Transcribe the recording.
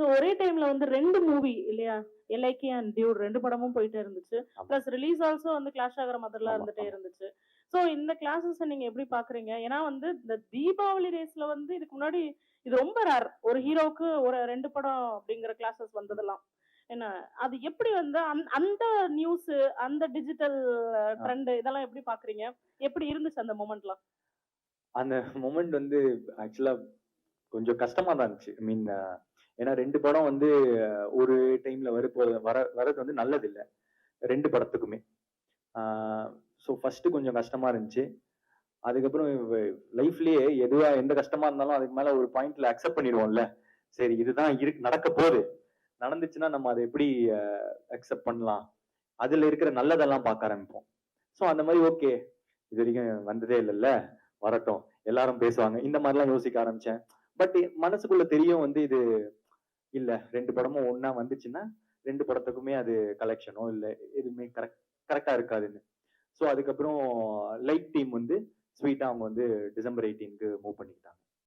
So ஒரே டைம்ல வந்து 2 மூவி இல்லையா? எல்ஐகே அண்ட் டியூட் 2 படமும் போயிட்டே இருந்துச்சு. ஆமா, பிளஸ் ரிலீஸ் ஆல்சோ வந்து கிளாஷ் ஆகுற மாதிரிலாம் ஆமா, இருந்துட்டே ஆமா. இருந்துச்சு. சோ இந்த கிளாஷஸ நீங்க எப்படி பார்க்குறீங்க? ஏன்னா வந்து இந்த தீபாவளி ரேஸ்ல வந்து இதுக்கு முன்னாடி இது ரொம்ப ரேர். ஒரு ம், ஹீரோவுக்கு ஒரு 2 படம் அப்படிங்கிற கிளாஷஸ் ம். வந்ததெல்லாம். என்ன அது எப்படி வந்து அந்த நியூஸ் அந்த டிஜிட்டல் ஆ. ட்ரெண்ட் இதெல்லாம் எப்படி பார்க்குறீங்க? எப்படி இருந்துச்சு அந்த மொமெண்ட்லாம்? அந்த மொமெண்ட் வந்து ஆக்சுவலா கொஞ்சம் கஷ்டமா தான் இருந்துச்சு. ஐ மீன் ஏன்னா 2 படம் வந்து ஒரு டைம்ல வரது வந்து நல்லதில்ல. 2 படத்துக்குமே. ஆ ஸோ ஃபர்ஸ்ட்டு கொஞ்சம் கஷ்டமா இருந்துச்சு. அதுக்கப்புறம் லைஃப்லயே எந்த கஷ்டமா இருந்தாலும் அதுக்கு மேல ஒரு பாயிண்ட்ல அக்செப்ட் பண்ணிருவோம்ல. சரி இதுதான் நடக்க போது. நடந்துச்சுன்னா நம்ம அத எப்படி அ அக்செப்ட் பண்ணலாம்? அதுல இருக்கிற நல்லதெல்லாம் பார்க்க ஆரம்பிப்போம். ஸோ அந்த மாரி ஓகே. இதுவரைக்கும் வந்ததே இல்லல்ல. வரட்டும். எல்லாரும் பேசுவாங்க. இந்த மாரிலாம் யோசிக்க ஆரம்பிச்சேன். பட் மனசுக்குள்ள தெரியும் வந்து இது இல்ல 2 படமும் ஒண்ணா வந்துச்சுன்னா, 2 படத்துக்குமே அது கலெக்ஷனோ இல்ல எதுவுமே கரெக்ட்டா இருக்காதுன்னு. ஸோ அதுக்கப்புறம் லைட் டீம் வந்து ஸ்வீட்டா அவங்க வந்து டிசம்பர் 18க்கு மூவ் பண்ணிக்கிட்டாங்க.